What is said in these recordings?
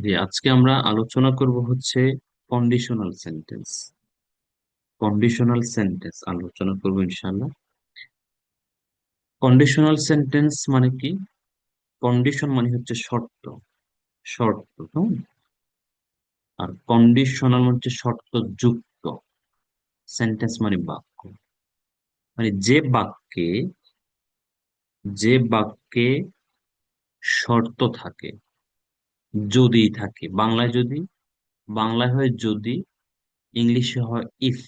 জি, আজকে আমরা আলোচনা করব হচ্ছে কন্ডিশনাল সেন্টেন্স। কন্ডিশনাল সেন্টেন্স আলোচনা করব ইনশাআল্লাহ। কন্ডিশনাল সেন্টেন্স মানে কি? কন্ডিশন মানে হচ্ছে শর্ত, শর্ত হুম। আর কন্ডিশনাল মানে হচ্ছে শর্ত যুক্ত। সেন্টেন্স মানে বাক্য, মানে যে বাক্যে শর্ত থাকে, যদি থাকে, বাংলায় যদি, বাংলায় হয় যদি, ইংলিশে হয় ইফ।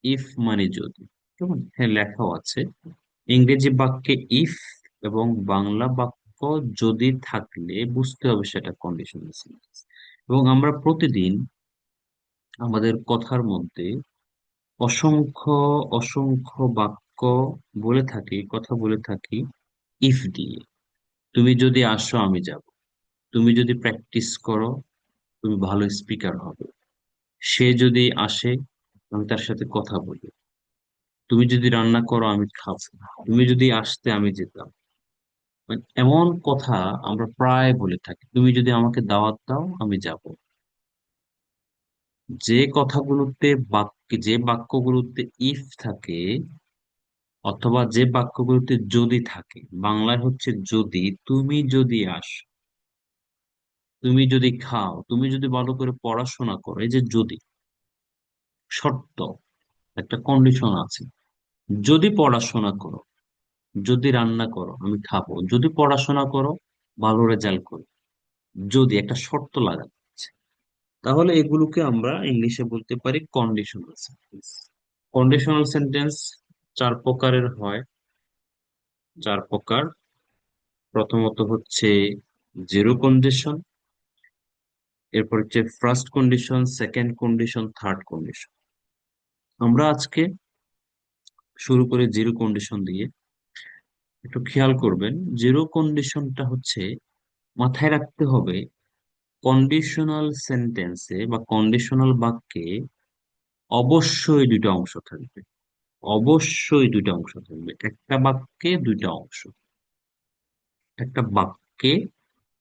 ইফ মানে যদি, কেমন, হ্যাঁ লেখাও আছে। ইংরেজি বাক্যে ইফ এবং বাংলা বাক্য যদি থাকলে বুঝতে হবে সেটা কন্ডিশনাল সেন্টেন্স। এবং আমরা প্রতিদিন আমাদের কথার মধ্যে অসংখ্য অসংখ্য বাক্য বলে থাকি, কথা বলে থাকি ইফ দিয়ে। তুমি যদি আসো আমি যাব, তুমি যদি প্র্যাকটিস করো তুমি ভালো স্পিকার হবে, সে যদি আসে আমি তার সাথে কথা বলি, তুমি যদি রান্না করো আমি খাবো, তুমি যদি আসতে আমি যেতাম। মানে এমন কথা আমরা প্রায় বলে থাকি, তুমি যদি আমাকে দাওয়াত দাও আমি যাব। যে বাক্যগুলোতে ইফ থাকে অথবা যে বাক্যগুলোতে যদি থাকে, বাংলায় হচ্ছে যদি, তুমি যদি আসো, তুমি যদি খাও, তুমি যদি ভালো করে পড়াশোনা করো, এই যে যদি, শর্ত, একটা কন্ডিশন আছে। যদি পড়াশোনা করো, যদি রান্না করো আমি খাবো, যদি পড়াশোনা করো ভালো রেজাল্ট করো, যদি একটা শর্ত লাগানো আছে। তাহলে এগুলোকে আমরা ইংলিশে বলতে পারি কন্ডিশনাল সেন্টেন্স। কন্ডিশনাল সেন্টেন্স চার প্রকারের হয়, চার প্রকার। প্রথমত হচ্ছে জিরো কন্ডিশন, এরপর হচ্ছে first condition, second condition, third condition. আমরা আজকে শুরু করে জিরো কন্ডিশন দিয়ে। একটু খেয়াল করবেন, জিরো কন্ডিশনটা হচ্ছে, মাথায় রাখতে হবে, কন্ডিশনাল সেন্টেন্সে বা কন্ডিশনাল বাক্যে অবশ্যই দুটো অংশ থাকবে। অবশ্যই দুইটা অংশ থাকবে, একটা বাক্যে দুইটা অংশ, একটা বাক্যে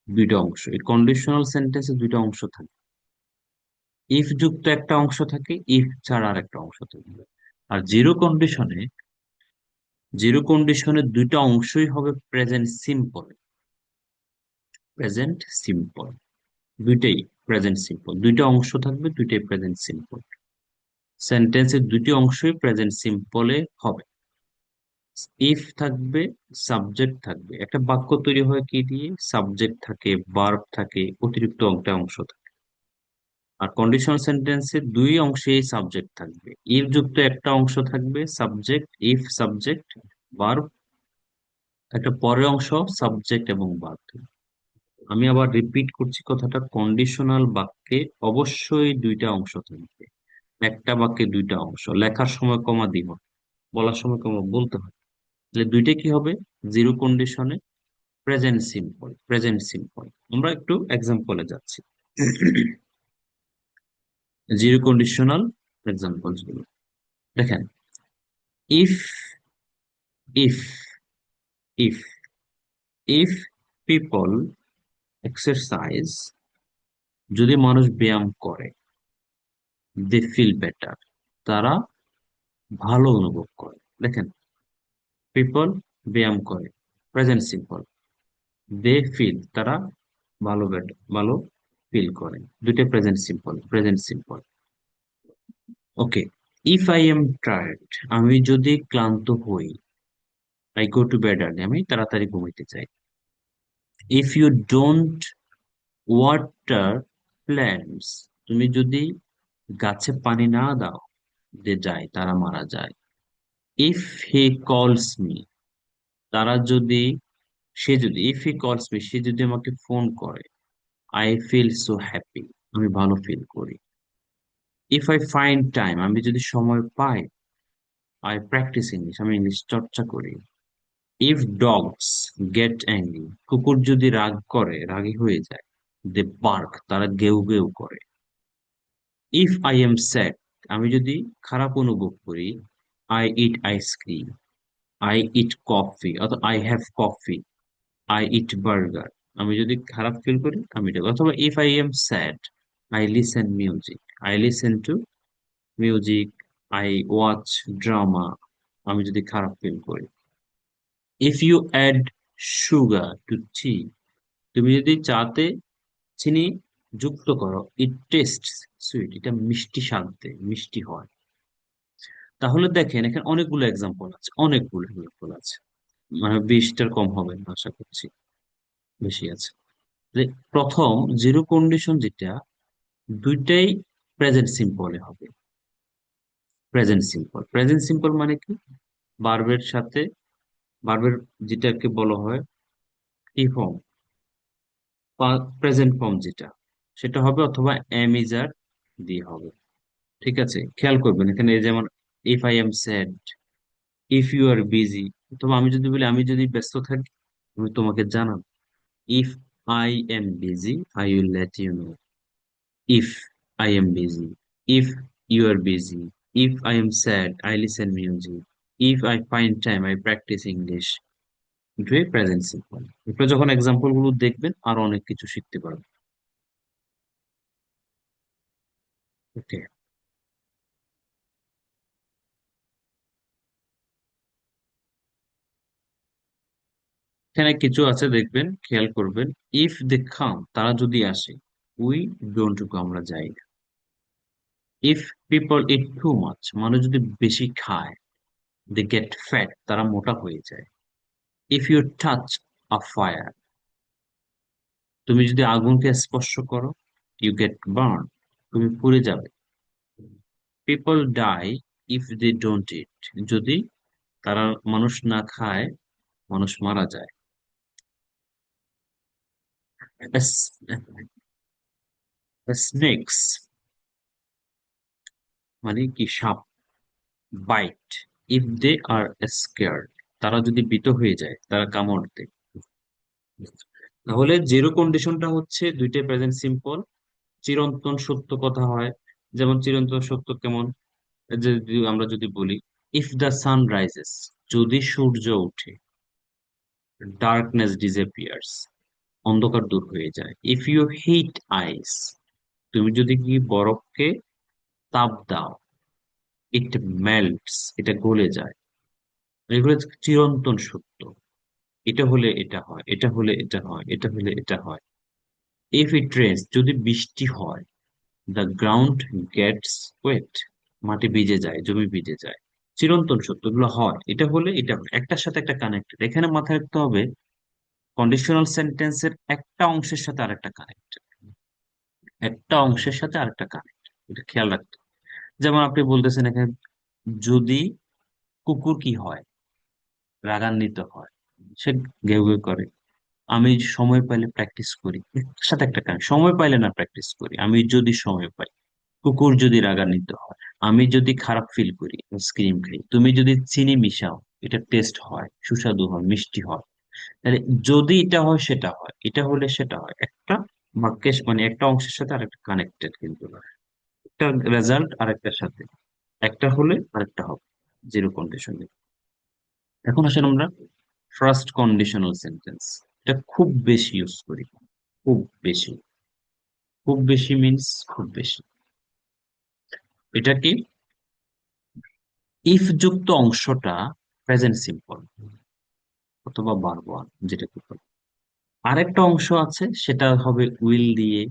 দুইটা অংশ। এই কন্ডিশনাল সেন্টেন্সে দুইটা অংশ থাকে। ইফ যুক্ত একটা অংশ থাকে, ইফ ছাড়া আর একটা অংশ থাকবে। আর জিরো কন্ডিশনে দুইটা অংশই হবে প্রেজেন্ট সিম্পল। প্রেজেন্ট সিম্পল, দুইটাই প্রেজেন্ট সিম্পল, দুইটা অংশ থাকবে, দুইটাই প্রেজেন্ট সিম্পল। সেন্টেন্সের দুটি অংশই প্রেজেন্ট সিম্পলে হবে। ইফ থাকবে, সাবজেক্ট থাকবে। একটা বাক্য তৈরি হয় কি দিয়ে? সাবজেক্ট থাকে, ভার্ব থাকে, অতিরিক্ত একটা অংশ থাকে। আর কন্ডিশনাল সেন্টেন্সে দুই অংশেই সাবজেক্ট থাকবে, ইফ যুক্ত একটা অংশ থাকবে সাবজেক্ট, ইফ সাবজেক্ট, ভার্ব একটা পরের অংশ সাবজেক্ট এবং ভার্ব। আমি আবার রিপিট করছি কথাটা, কন্ডিশনাল বাক্যে অবশ্যই দুইটা অংশ থাকবে। একটা বাক্যে দুইটা অংশ, লেখার সময় কমা দিব, বলার সময় কমা বলতে হয়। তাহলে দুইটা কি হবে? জিরো কন্ডিশনে প্রেজেন্ট সিম্পল, প্রেজেন্ট সিম্পল। আমরা একটু এক্সাম্পলে যাচ্ছি। জিরো কন্ডিশনাল এক্সাম্পলস গুলো দেখেন। If if if if people exercise, যদি মানুষ ব্যায়াম করে, দে ফিল বেটার, তারা ভালো অনুভব করে। দেখেন, পিপল ব্যায়াম করে, প্রেজেন্ট সিম্পল, দে ফিল তারা ভালো, বেটার ভালো ফিল করে, দুইটা present simple, present simple. Okay, if I am tired, আমি যদি ক্লান্ত হই, I go to bed early, আমি তাড়াতাড়ি ঘুমাইতে চাই। If you don't water plants, তুমি যদি গাছে পানি না দাও, যে যায় তারা মারা যায়। ইফ হি কলস মি, তারা যদি, সে যদি, ইফ হি কলস মি, সে যদি আমাকে ফোন করে, আই ফিল সো হ্যাপি, আমি ভালো ফিল করি। ইফ আই ফাইন্ড টাইম, আমি যদি সময় পাই, আই প্র্যাকটিস ইংলিশ, আমি ইংলিশ চর্চা করি। ইফ ডগস গেট অ্যাংরি, কুকুর যদি রাগ করে, রাগী হয়ে যায়, দে বার্ক, তারা গেউ গেউ করে। ইফ আই এম স্যাড, আমি যদি খারাপ অনুভব করি, I eat ice cream, I eat coffee, অথবা I have coffee, I eat burger, আমি যদি খারাপ ফিল করি আমি এটা, অথবা if I am sad I listen music, I listen to music, I watch drama. আমি যদি খারাপ ফিল করি, if you add sugar to tea, তুমি যদি চাতে চিনি যুক্ত করো, ইট টেস্ট সুইট, এটা মিষ্টি স্বাদ দেয়, মিষ্টি হয়। তাহলে দেখেন এখানে অনেকগুলো এক্সাম্পল আছে, অনেকগুলো এক্সাম্পল আছে, মানে 20টার কম হবে না আশা করছি, বেশি আছে। যে প্রথম জিরো কন্ডিশন যেটা, দুইটাই প্রেজেন্ট সিম্পলে হবে। প্রেজেন্ট সিম্পল, প্রেজেন্ট সিম্পল মানে কি, ভার্বের সাথে, ভার্বের যেটাকে বলা হয় কি ফর্ম, প্রেজেন্ট ফর্ম যেটা, সেটা হবে, অথবা এম ইজ আর দিয়ে হবে। ঠিক আছে, খেয়াল করবেন এখানে এই যেমন if I am sad, if you are busy, অথবা আমি যদি বলি আমি যদি ব্যস্ত থাকি আমি তোমাকে জানাবো, if I am busy I will let you know, if I am busy, if you are busy, if I am sad I listen music, if I find time I practise English. এটাই present simple. এরপরে যখন example গুলো দেখবেন আরো অনেক কিছু শিখতে পারবেন। ওকে, এখানে কিছু আছে দেখবেন, খেয়াল করবেন। ইফ দে কাম, তারা যদি আসে, উই ডোন্ট গো, আমরা যাই না। If people it too much, মানুষ যদি বেশি খায়, দে গেট ফ্যাট, তারা মোটা হয়ে যায়। If you touch a fire, তুমি যদি আগুনকে স্পর্শ করো, ইউ গেট বার্ন, তুমি পুড়ে যাবে। People die if they don't eat, যদি তারা, মানুষ না খায়, মানুষ মারা যায়। স্নেকস মানে কি, সাপ, bite if they are scared, তারা যদি ভীত হয়ে যায়, তারা কামড় দেয়। তাহলে জিরো কন্ডিশনটা হচ্ছে দুইটাই প্রেজেন্ট সিম্পল, চিরন্তন সত্য কথা হয়। যেমন চিরন্তন সত্য কেমন, যে যদি আমরা যদি বলি, ইফ দ্য সান রাইজেস, যদি সূর্য ওঠে, ডার্কনেস ডিসঅ্যাপিয়ার্স, অন্ধকার দূর হয়ে যায়। ইফ ইউ হিট আইস, তুমি যদি কি বরফকে তাপ দাও, ইট মেল্টস, এটা গলে যায়। এগুলো হচ্ছে চিরন্তন সত্য, এটা হলে এটা হয়, এটা হলে এটা হয়, এটা হলে এটা হয়। ইফ ইট রেন্স, যদি বৃষ্টি হয়, দ্য গ্রাউন্ড গেটস ওয়েট, মাটি ভিজে যায়, জমি ভিজে যায়। চিরন্তন সত্য, এগুলো হয়, এটা হলে এটা হয়, একটার সাথে একটা কানেক্টেড। এখানে মাথায় রাখতে হবে কন্ডিশনাল সেন্টেন্সের একটা অংশের সাথে আরেকটা কানেক্টেড, একটা অংশের সাথে আরেকটা কানেক্টেড, এটা খেয়াল রাখতে হবে। যেমন আপনি বলতেছেন এখানে, যদি কুকুর কি হয়, রাগান্বিত হয়, সে ঘেউ ঘেউ করে। আমি সময় পাইলে প্র্যাকটিস করি, একটার সাথে একটা কানেক্ট, সময় পাইলে না প্র্যাকটিস করি, আমি যদি সময় পাই। কুকুর যদি রাগান্বিত হয়, আমি যদি খারাপ ফিল করি আইসক্রিম খাই, তুমি যদি চিনি মিশাও, এটা টেস্ট হয়, সুস্বাদু হয়, মিষ্টি হয়। তাহলে যদি এটা হয় সেটা হয়, এটা হলে সেটা হয়, একটা বাক্যের মানে একটা অংশের সাথে আরেকটা কানেক্টেড, কিন্তু একটা রেজাল্ট আরেকটার সাথে, একটা হলে আরেকটা হবে, জিরো কন্ডিশন। এখন আসেন আমরা ফার্স্ট কন্ডিশনাল সেন্টেন্স, এটা খুব বেশি ইউজ করি, খুব বেশি। খুব বেশি মিন্স খুব বেশি। এটা কি, ইফ যুক্ত অংশটা প্রেজেন্ট সিম্পল অথবা ভার্ব ওয়ান, যেটা কি বলে। আরেকটা অংশ আছে, সেটা হবে উইল দিয়ে,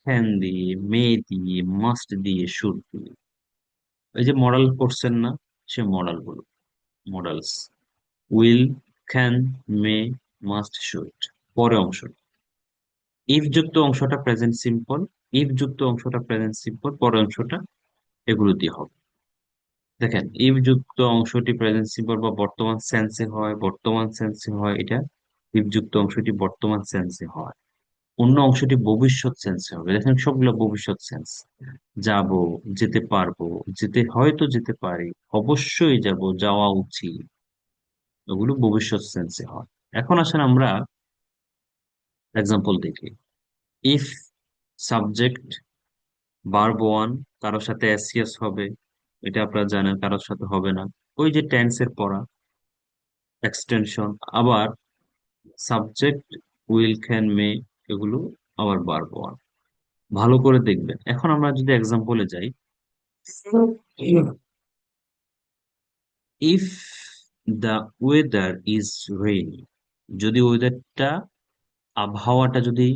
ক্যান দিয়ে, মে দিয়ে, মাস্ট দিয়ে, শুড দিয়ে। এই যে মডাল করছেন না, সে মডাল গুলো, modals, will, can, May, must, should. পরে অংশ, ইফ যুক্ত অংশটা প্রেজেন্ট সিম্পল, ইফ যুক্ত অংশটা প্রেজেন্ট সিম্পল, পরের অংশটা এগুলো দিয়ে হবে। দেখেন, ইফ যুক্ত অংশটি প্রেজেন্ট সিম্পল বা বর্তমান সেন্সে হয়, বর্তমান সেন্সে হয় এটা, ইফ যুক্ত অংশটি বর্তমান সেন্সে হয়, অন্য অংশটি ভবিষ্যৎ সেন্সে হবে। দেখেন সবগুলো ভবিষ্যৎ সেন্স, যাব, যেতে পারবো, যেতে হয়তো যেতে পারি, অবশ্যই যাব, যাওয়া উচিত, ওগুলো ভবিষ্যৎ সেন্সে হয়। এখন আসেন আমরা এক্সাম্পল দেখি। ইফ সাবজেক্ট ভার্ব ওয়ান, কারোর সাথে এসিএস হবে, এটা আপনারা জানেন, কারোর সাথে হবে না, ওই যে টেন্সের পড়া, এক্সটেনশন। আবার সাবজেক্ট উইল, ক্যান, মে, এগুলো আবার ভার্ব ওয়ান। ভালো করে দেখবেন। এখন আমরা যদি এক্সাম্পলে যাই, if the weather is rainy, যদি ওয়েদারটা, আবহাওয়াটা যদি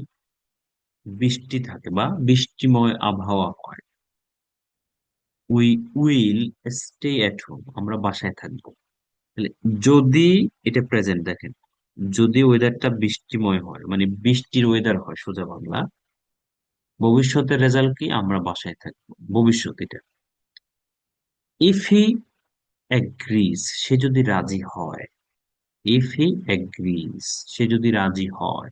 বৃষ্টি থাকে বা বৃষ্টিময় আবহাওয়া হয়, we will stay at home, আমরা বাসায় থাকবো। তাহলে যদি, এটা প্রেজেন্ট দেখেন, যদি ওয়েদারটা বৃষ্টিময় হয় মানে বৃষ্টির ওয়েদার হয় সোজা বাংলা, ভবিষ্যতের রেজাল্ট কি, আমরা বাসায় থাকবো, ভবিষ্যৎ এটা। ইফ হি এগ্রিজ, সে যদি রাজি হয়, ইফ হি এগ্রিজ, সে যদি রাজি হয়,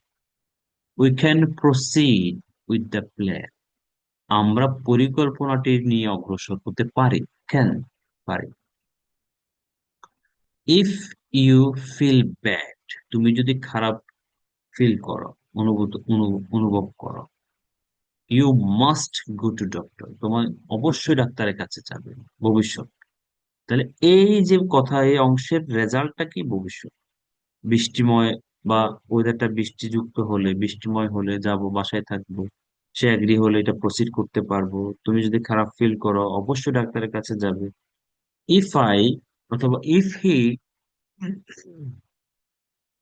we can proceed with the plan, আমরা পরিকল্পনাটি নিয়ে অগ্রসর হতে পারি। ক্যান, পারি। ইফ ইউ ফিল ব্যাড, তুমি যদি খারাপ ফিল করো, অনুভব করো, you must go to doctor, তোমার অবশ্যই ডাক্তারের কাছে যাবে, ভবিষ্যৎ। তাহলে এই যে কথা, এই অংশের রেজাল্টটা কি, ভবিষ্যৎ। বৃষ্টিময় বা ওয়েদারটা বৃষ্টিযুক্ত হলে, বৃষ্টিময় হলে যাব, বাসায় থাকবো। সে এগ্রি হলে এটা প্রসিড করতে পারবো। তুমি যদি খারাপ ফিল করো, অবশ্যই ডাক্তারের কাছে যাবে। ইফ আই, অথবা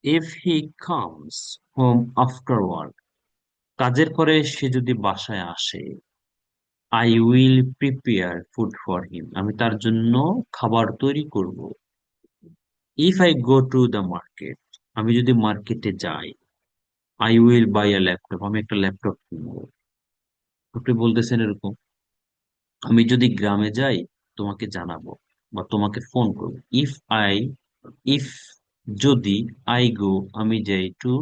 if he comes home after work, কাজের পরে সে যদি বাসায় আসে, I will prepare food for him, আমি তার জন্য খাবার তৈরি করব। If I go to the market, আমি যদি মার্কেটে যাই, I will buy a laptop, আমি একটা ল্যাপটপ কিনবো। আপনি বলতেছেন এরকম, আমি যদি গ্রামে যাই তোমাকে জানাবো বা তোমাকে ফোন করবো। ইফ যদি আই গো, আমি যাই টু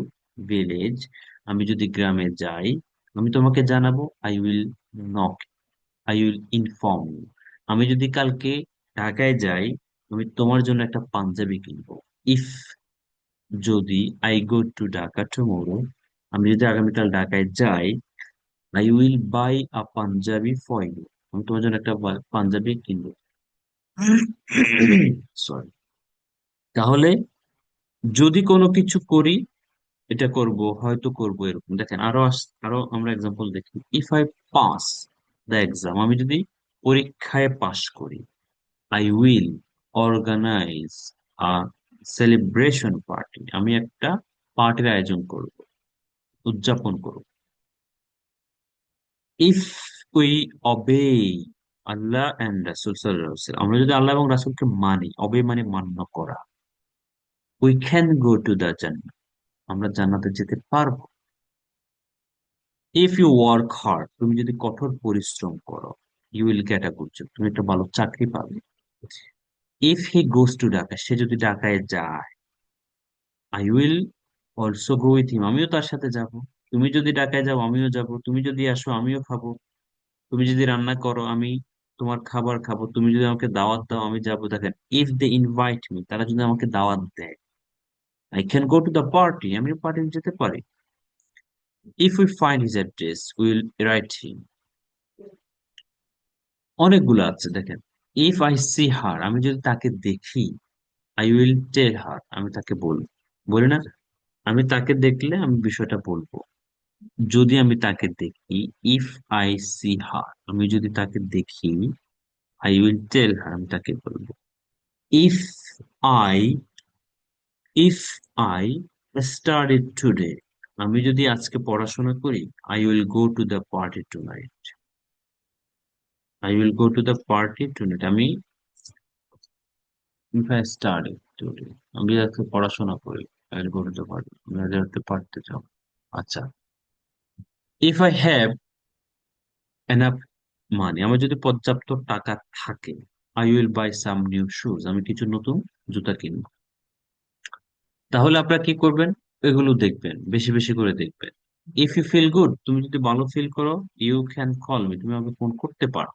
ভিলেজ, আমি যদি গ্রামে যাই, আমি তোমাকে জানাবো। I will knock, I will inform you, আমি যদি কালকে ঢাকায় যাই, আমি তোমার জন্য একটা পাঞ্জাবি কিনবো। ইফ যদি I go to Dhaka tomorrow, আমি যদি আগামীকাল ঢাকায় যাই, I will buy a Punjabi for you, আমি তোমার জন্য একটা পাঞ্জাবি কিনবো। সরি। তাহলে যদি কোনো কিছু করি, এটা করব, হয়তো করব, এরকম দেখেন। আরো আমরা এক্সাম্পল দেখি। If I pass the exam, আমি যদি পরীক্ষায় পাশ করি, I will organise a celebration party, আমি একটা পার্টির আয়োজন করব, উদযাপন করব। If we obey Allah and রাসূল সাল্লাল্লাহু আলাইহি ওয়াসাল্লাম, আমরা যদি আল্লাহ এবং রাসূলকে মানি, অবে মানে মান্য করা, we can go to the জান্নাহ, আমরা জান্নাতে যেতে পারবো। ইফ ইউ ওয়ার্ক হার্ড, তুমি যদি কঠোর পরিশ্রম করো, you will get a good job, তুমি একটা ভালো চাকরি পাবে। If he goes to Dhaka, সে যদি ঢাকায় যায়, I will also go with him, আমিও তার সাথে যাব। তুমি যদি ঢাকায় যাও, আমিও যাব। তুমি যদি আসো, আমিও খাবো। তুমি যদি রান্না করো, আমি তোমার খাবার খাবো। তুমি যদি আমাকে দাওয়াত দাও, আমি যাবো। দেখেন, ইফ দে ইনভাইট মি, তারা যদি আমাকে দাওয়াত দেয়, I can go to the party, আমি পার্টিতে যেতে পারি। If we find his address, will write him, অনেকগুলো আছে দেখেন। ইফ আই সি হার, আমি যদি তাকে দেখি, আই উইল টেল হার, আমি তাকে বলবো। বলি না, আমি তাকে দেখলে আমি বিষয়টা বলবো। যদি আমি তাকে দেখি, ইফ আই সি হার, আমি যদি তাকে দেখি, আই উইল টেল হার, আমি তাকে বলবো। If I if I study today, আমি যদি আজকে পড়াশোনা করি, I will go to the party tonight, I will go to the party tonight, আমি ইফ আই স্টাডি টুডে, আমি আজকে পড়াশোনা করি, I will go to the party, আমি আজ রাতে পারতে যাও। আচ্ছা। If I have enough money, আমার যদি পর্যাপ্ত টাকা থাকে, I will buy some new shoes, আমি কিছু নতুন জুতা কিনবো। তাহলে আপনারা কি করবেন, এগুলো দেখবেন, বেশি বেশি করে দেখবেন। ইফ ইউ ফিল গুড, তুমি যদি ভালো ফিল করো, ইউ ক্যান কল মি, তুমি আমাকে ফোন করতে পারো।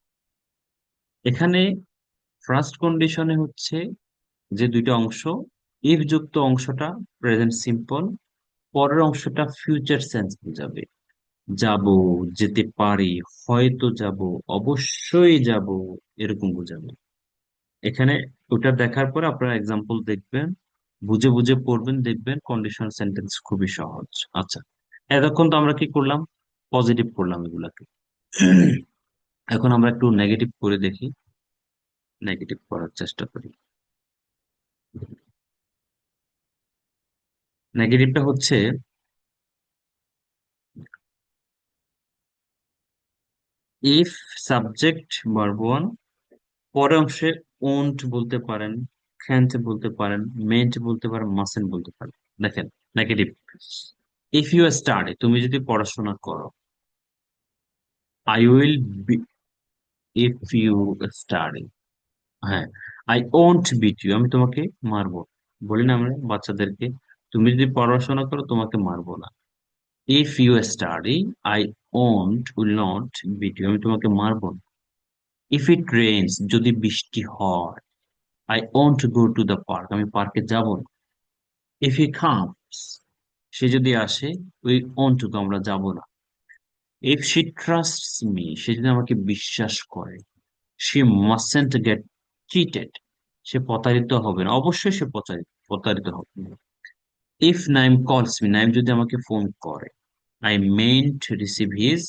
এখানে ফার্স্ট কন্ডিশনে হচ্ছে যে দুইটা অংশ, ইফ যুক্ত অংশটা প্রেজেন্ট সিম্পল, পরের অংশটা ফিউচার সেন্স বোঝাবে। যাব, যেতে পারি, হয়তো যাব, অবশ্যই যাব, এরকম বোঝাবে। এখানে ওটা দেখার পর আপনারা এক্সাম্পল দেখবেন। বুঝে বুঝে পড়বেন, দেখবেন কন্ডিশনাল সেন্টেন্স খুবই সহজ। আচ্ছা, এতক্ষণ তো আমরা কি করলাম, পজিটিভ করলাম এগুলাকে। এখন আমরা একটু নেগেটিভ করে দেখি, নেগেটিভ করার চেষ্টা করি। নেগেটিভটা হচ্ছে, ইফ সাবজেক্ট ভার্ব ওয়ান, পরের অংশে ওন্ট বলতে পারেন, ক্যান্ট বলতে পারেন, মেন্ট বলতে পারেন, মাসেন্ট বলতে পারেন। দেখেন, নেগেটিভ, ইফ ইউ স্টাডি, তুমি যদি পড়াশোনা করো, I will be, if you study, হ্যাঁ, আই ওন্ট বিট ইউ, আমি তোমাকে মারবো, বলি না আমরা বাচ্চাদেরকে, তুমি যদি পড়াশোনা করো তোমাকে মারবো না। If you study, I won't, will not beat you, আমি তোমাকে মারবো না। ইফ ইট রেইনস, যদি বৃষ্টি হয়, I won't go to the park, আমি পার্কে যাব না। ইফ হি কামস, সে যদি আসে, উই ওন্ট গো, আমরা যাব না। ইফ শি ট্রাস্টস মি, সে যদি আমাকে বিশ্বাস করে, শি মাস্টন্ট গেট চিটেড, সে প্রতারিত হবে না, অবশ্যই সে প্রতারিত হবে না। ইফ নাইম কলস মি, নাইম যদি আমাকে ফোন করে, I meant receive his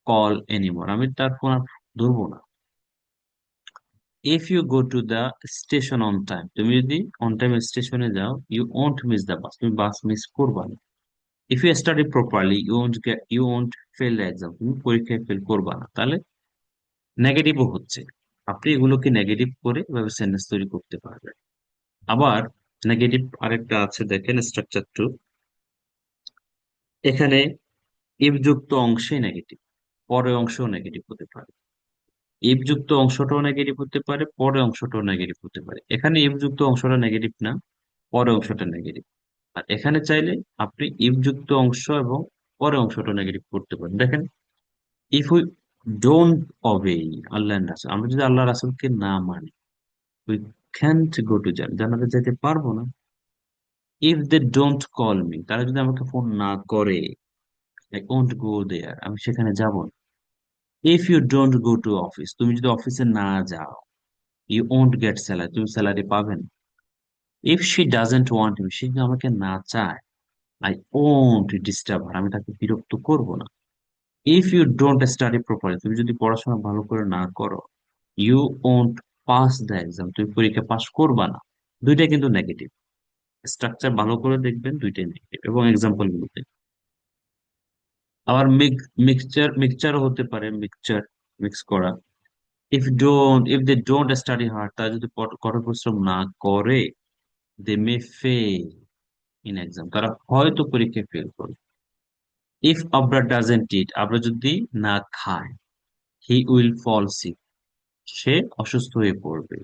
call anymore, আমি তার ফোন আর ধরবো না। If you go to the station on time, তুমি যদি অন টাইম স্টেশনে যাও, you won't miss the bus, তুমি বাস মিস করবা না। If you study properly, you won't fail the exam, তুমি পরীক্ষায় ফেল করবা না। তাহলে নেগেটিভও হচ্ছে, আপনি এগুলোকে নেগেটিভ করে এভাবে সেন্টেন্স তৈরি করতে পারবেন। আবার নেগেটিভ আরেকটা আছে, দেখেন স্ট্রাকচার টু, এখানে ইফ যুক্ত অংশে নেগেটিভ, পরের অংশও নেগেটিভ হতে পারে। ইফ যুক্ত অংশটাও নেগেটিভ হতে পারে, পরের অংশটাও নেগেটিভ হতে পারে। এখানে ইফ যুক্ত অংশটা নেগেটিভ না, পরের অংশটা নেগেটিভ। আর এখানে চাইলে আপনি ইফ যুক্ত অংশ এবং পরের অংশটা নেগেটিভ করতে পারেন। দেখেন, if we don't obey Allah and রাসূল, আমরা যদি আল্লাহ রাসূলকে না মানি, উই ক্যান্ট গো টু জান্নাতে যেতে পারবো না। If they don't call me, তারা যদি আমাকে ফোন না করে, আই ওন্ট গো দেয়ার, আমি সেখানে যাব না। If you don't go to office, তুমি যদি অফিসে না যাও, ইউ ওন্ট গেট স্যালারি, তুমি স্যালারি পাবেন। If she doesn't want me, সে যদি আমাকে না চায়, আই ওন্ট ডিস্টার্ব হার, আমি তাকে বিরক্ত করব না। If you don't study properly, তুমি যদি পড়াশোনা ভালো করে না করো, you won't pass the exam, তুমি পরীক্ষা পাস করবা না। দুইটাই কিন্তু নেগেটিভ, স্ট্রাকচার ভালো করে দেখবেন, দুইটাই নেগেটিভ। এবং এক্সাম্পল গুলোতে আবার মিক্সচারও হতে পারে, মিক্স করা। If they don't study hard, তারা যদি কঠোর পরিশ্রম না করে, they may fail in exam, তারা হয়তো পরীক্ষায় ফেল করবে। ইফ আবরা ডাজেন্ট ইট, আবরা যদি না খায়, হি উইল ফল সিক, সে অসুস্থ হয়ে পড়বে।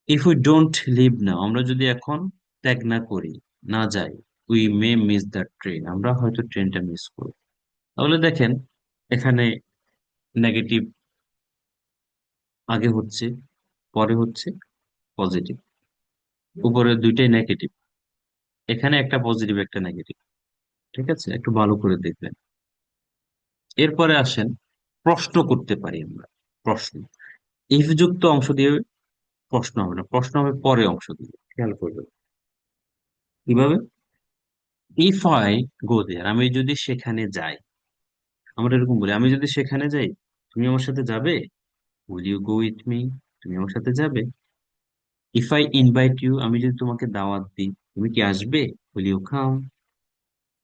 ইফ উই ডোন্ট লিভ নাও, আমরা যদি এখন ত্যাগ না করি, না যাই, we may miss the train, আমরা হয়তো ট্রেনটা মিস করব। তাহলে দেখেন, এখানে নেগেটিভ আগে হচ্ছে, পরে হচ্ছে পজিটিভ, উপরে দুইটাই নেগেটিভ, এখানে একটা পজিটিভ একটা নেগেটিভ। ঠিক আছে, একটু ভালো করে দেখবেন। এরপরে আসেন, প্রশ্ন করতে পারি আমরা। প্রশ্ন, ইফ যুক্ত অংশ দিয়ে প্রশ্ন হবে না, প্রশ্ন হবে পরে অংশ দিয়ে, খেয়াল করবেন কিভাবে। ইফ আই গো দেয়ার, আমি যদি সেখানে যাই, আমরা এরকম বলি, আমি যদি সেখানে যাই, তুমি আমার সাথে যাবে, will you go with me, তুমি আমার সাথে যাবে। ইফ আই ইনভাইট ইউ, আমি যদি তোমাকে দাওয়াত দিই, তুমি কি আসবে, উইল ইউ কাম।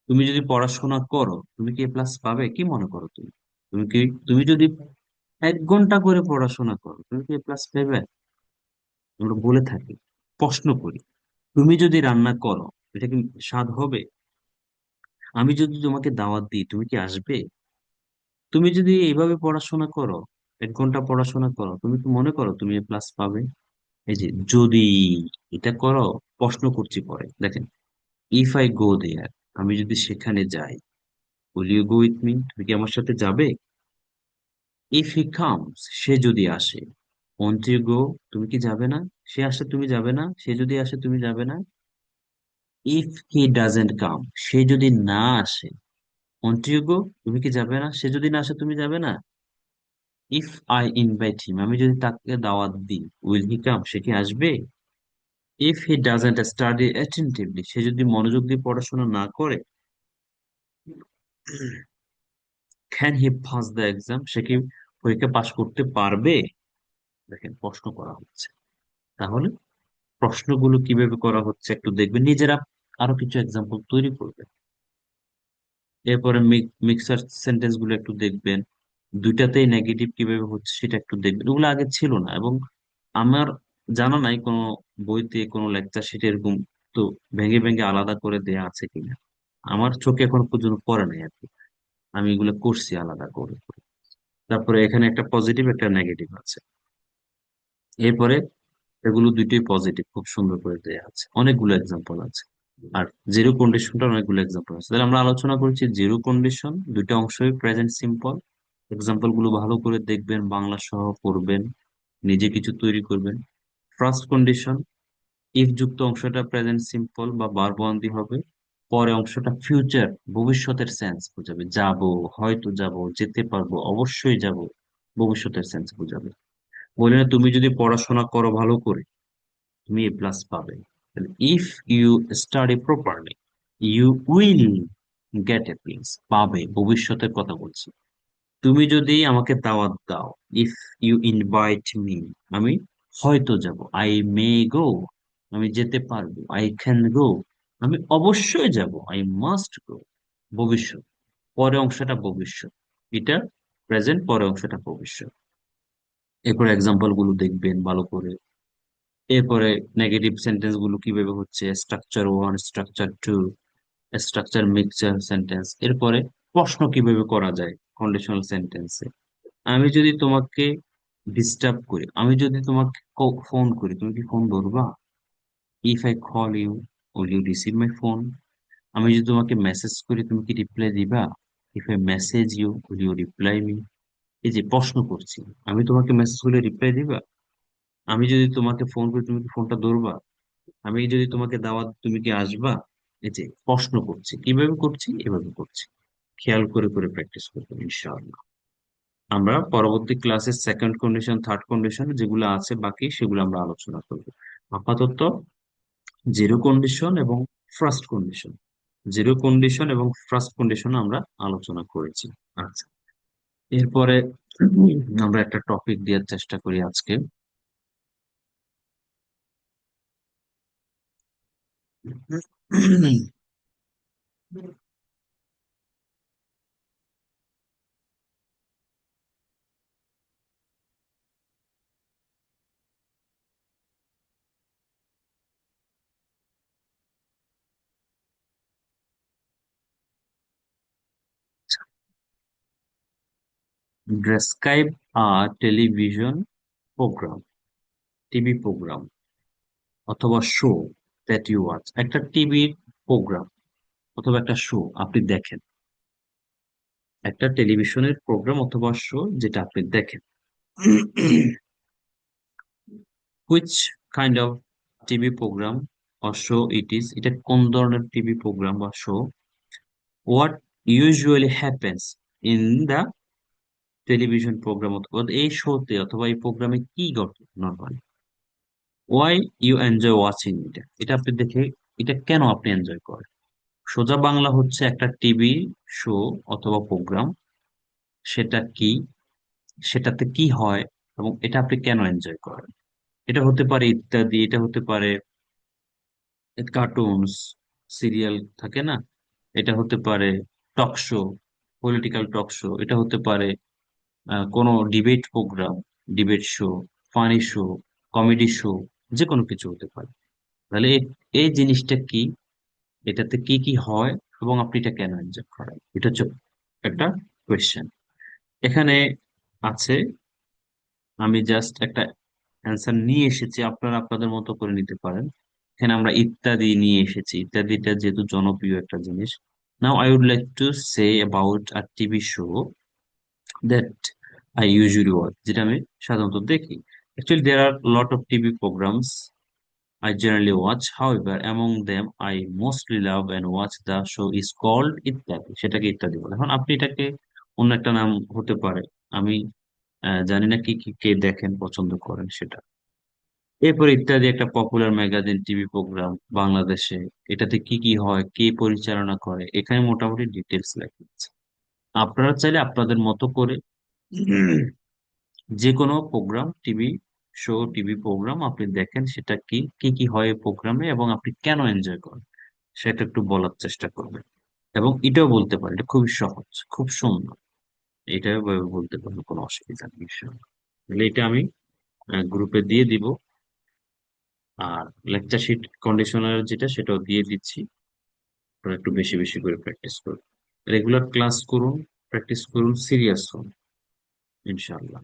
তুমি যদি পড়াশোনা করো, তুমি কি এ প্লাস পাবে, কি মনে করো তুমি, তুমি কি, তুমি যদি 1 ঘন্টা করে পড়াশোনা করো, তুমি কি এ প্লাস পাবে, আমরা বলে থাকি, প্রশ্ন করি। তুমি যদি রান্না করো, এটা কি স্বাদ হবে, আমি যদি তোমাকে দাওয়াত দিই, তুমি কি আসবে। তুমি যদি এইভাবে পড়াশোনা করো, 1 ঘন্টা পড়াশোনা করো, তুমি কি মনে করো তুমি এ প্লাস পাবে। এই যে যদি, এটা করো, প্রশ্ন করছি পরে, দেখেন, ইফ আই গো দেয়ার, আমি যদি সেখানে যাই, will you go with me, তুমি কি আমার সাথে যাবে। ইফ হি কামস, সে যদি আসে, ওন্ট ইউ গো, তুমি কি যাবে না, সে আসলে তুমি যাবে না, সে যদি আসে তুমি যাবে না। ইফ হি ডাজেন্ট কাম, সে যদি না আসে, ওন্ট ইউ গো, তুমি কি যাবে না, সে যদি না আসে তুমি যাবে না। ইফ আই ইনভাইট হিম, আমি যদি তাকে দাওয়াত দিই, উইল হি কাম, সে কি আসবে। If he doesn't study attentively, সে যদি মনোযোগ দিয়ে পড়াশোনা না করে, can he pass the exam, সে কি পরীক্ষা পাশ করতে পারবে? দেখেন প্রশ্ন করা হচ্ছে, তাহলে প্রশ্নগুলো কিভাবে করা হচ্ছে একটু দেখবেন, নিজেরা আরো কিছু এক্সাম্পল তৈরি করবেন। এরপরে মিক্সার সেন্টেন্স গুলো একটু দেখবেন, দুইটাতেই নেগেটিভ কিভাবে হচ্ছে সেটা একটু দেখবেন, ওগুলো আগে ছিল না, এবং আমার জানা নাই কোনো বইতে কোনো লেকচার সেটা এরকম তো ভেঙে ভেঙে আলাদা করে দেয়া আছে কিনা। আমার চোখে এখন পর্যন্ত পড়ে নাই আর কি, আমি এগুলো করছি আলাদা করে। তারপরে এখানে একটা পজিটিভ একটা নেগেটিভ আছে, এরপরে এগুলো দুইটাই পজিটিভ, খুব সুন্দর করে দেয়া আছে, অনেকগুলো এক্সাম্পল আছে। আর জিরো কন্ডিশনটা অনেকগুলো এক্সাম্পল আছে, তাহলে আমরা আলোচনা করছি জিরো কন্ডিশন, দুইটা অংশই প্রেজেন্ট সিম্পল। এক্সাম্পল গুলো ভালো করে দেখবেন, বাংলা সহ পড়বেন, নিজে কিছু তৈরি করবেন। ফার্স্ট কন্ডিশন, ইফ যুক্ত অংশটা প্রেজেন্ট সিম্পল বা বারবন্দি হবে, পরে অংশটা ফিউচার ভবিষ্যতের সেন্স বোঝাবে, যাব, হয়তো যাব, যেতে পারবো, অবশ্যই যাব, ভবিষ্যতের সেন্স বোঝাবে। বলে না, তুমি যদি পড়াশোনা করো ভালো করে তুমি এ প্লাস পাবে। If you study properly you will get A plus, পাবে, ভবিষ্যতের কথা বলছি। তুমি যদি আমাকে দাওয়াত দাও, ইফ ইউ ইনভাইট মি, আমি হয়তো যাব, আই মে গো, আমি যেতে পারবো, আই ক্যান গো, আমি অবশ্যই যাব, আই মাস্ট গো, ভবিষ্যৎ, পরে অংশটা ভবিষ্যৎ, এটা প্রেজেন্ট, পরে অংশটা ভবিষ্যৎ। এরপর এক্সাম্পল গুলো দেখবেন ভালো করে। এরপরে নেগেটিভ সেন্টেন্স গুলো কিভাবে হচ্ছে, structure one, structure two, structure mixture sentence. এরপরে প্রশ্ন কিভাবে করা যায় কন্ডিশনাল সেন্টেন্সে, আমি যদি তোমাকে ডিস্টার্ব করি, আমি যদি তোমাকে ফোন করি, তুমি কি ফোন ধরবা? If I call you, will you receive my phone? আমি যদি তোমাকে মেসেজ করি, তুমি কি রিপ্লাই দিবা? If I message you, will you reply me? এই যে প্রশ্ন করছি, আমি তোমাকে মেসেজ করলে রিপ্লাই দিবা? আমি যদি তোমাকে ফোন করি, তুমি কি ফোনটা ধরবা? আমি যদি তোমাকে দাওয়াত, তুমি কি আসবা? এই যে প্রশ্ন করছি, কিভাবে করছি, এভাবে করছি, খেয়াল করে করে প্র্যাকটিস করবো ইনশাআল্লাহ। আমরা পরবর্তী ক্লাসে সেকেন্ড কন্ডিশন, থার্ড কন্ডিশন যেগুলো আছে বাকি সেগুলো আমরা আলোচনা করব। আপাতত জিরো কন্ডিশন এবং ফার্স্ট কন্ডিশন, জিরো কন্ডিশন এবং ফার্স্ট কন্ডিশন আমরা আলোচনা করেছি। আচ্ছা, এরপরে আমরা একটা টপিক দেওয়ার চেষ্টা করি আজকে। Describe a television programme, TV programme অথবা শো দ্যাট ইউ ওয়াচ, একটা টিভির প্রোগ্রাম অথবা একটা শো আপনি দেখেন, একটা টেলিভিশনের প্রোগ্রাম অথবা শো যেটা আপনি দেখেন। Which kind of TV programme or show it is, এটা কোন ধরনের টিভি প্রোগ্রাম বা show? What usually happens in the television programme, অথবা এই শোতে অথবা এই প্রোগ্রামে কি ঘটে normally? Why you enjoy watching, এটা এটা আপনি দেখে এটা কেন আপনি এনজয় করেন? সোজা বাংলা হচ্ছে একটা টিভি শো অথবা প্রোগ্রাম, সেটা কি, সেটাতে কি হয়, এবং এটা আপনি কেন এনজয় করেন। এটা হতে পারে ইত্যাদি, এটা হতে পারে কার্টুনস, সিরিয়াল থাকে না, এটা হতে পারে talk show, political talk show, এটা হতে পারে কোনো debate programme, debate show, funny show, comedy show, যে কোনো কিছু হতে পারে। তাহলে এই জিনিসটা কি, এটাতে কি কি হয়, এবং আপনি এটা কেন এনজয় করেন, এটা হচ্ছে একটা কোয়েশ্চেন এখানে আছে। আমি জাস্ট একটা অ্যান্সার নিয়ে এসেছি, আপনারা আপনাদের মতো করে নিতে পারেন। এখানে আমরা ইত্যাদি নিয়ে এসেছি, ইত্যাদিটা যেহেতু জনপ্রিয় একটা জিনিস। Now I would like to say about a TV show that I usually watch, যেটা আমি সাধারণত দেখি। Actually there are lot of TV programmes I generally watch. However, among them, I mostly love and watch the show is called ইত্যাদি, সেটাকে ইত্যাদি বলে। এখন আপনি এটাকে অন্য একটা নাম হতে পারে, আমি জানি না কি কি কে দেখেন পছন্দ করেন সেটা। এরপর ইত্যাদি একটা পপুলার ম্যাগাজিন টিভি প্রোগ্রাম বাংলাদেশে, এটাতে কি কি হয়, কে পরিচালনা করে, এখানে মোটামুটি ডিটেলস লেখা আছে। আপনারা চাইলে আপনাদের মতো করে যে কোনো programme, TV show, TV programme আপনি দেখেন, সেটা কি কি কি হয় প্রোগ্রামে এবং আপনি কেন এনজয় করেন সেটা একটু বলার চেষ্টা করবেন। এবং এটাও বলতে পারেন, এটা খুবই সহজ, খুব সুন্দর, এটাও বলতে পারেন, কোনো অসুবিধা নেই ইনশাআল্lah। তাহলে এটা আমি গ্রুপে দিয়ে দিব। আর লেকচার শিট কন্ডিশনার যেটা, সেটাও দিয়ে দিচ্ছি। আপনারা একটু বেশি বেশি করে প্র্যাকটিস করুন, রেগুলার ক্লাস করুন, প্র্যাকটিস করুন, সিরিয়াস হন, ইনশাআল্লাহ।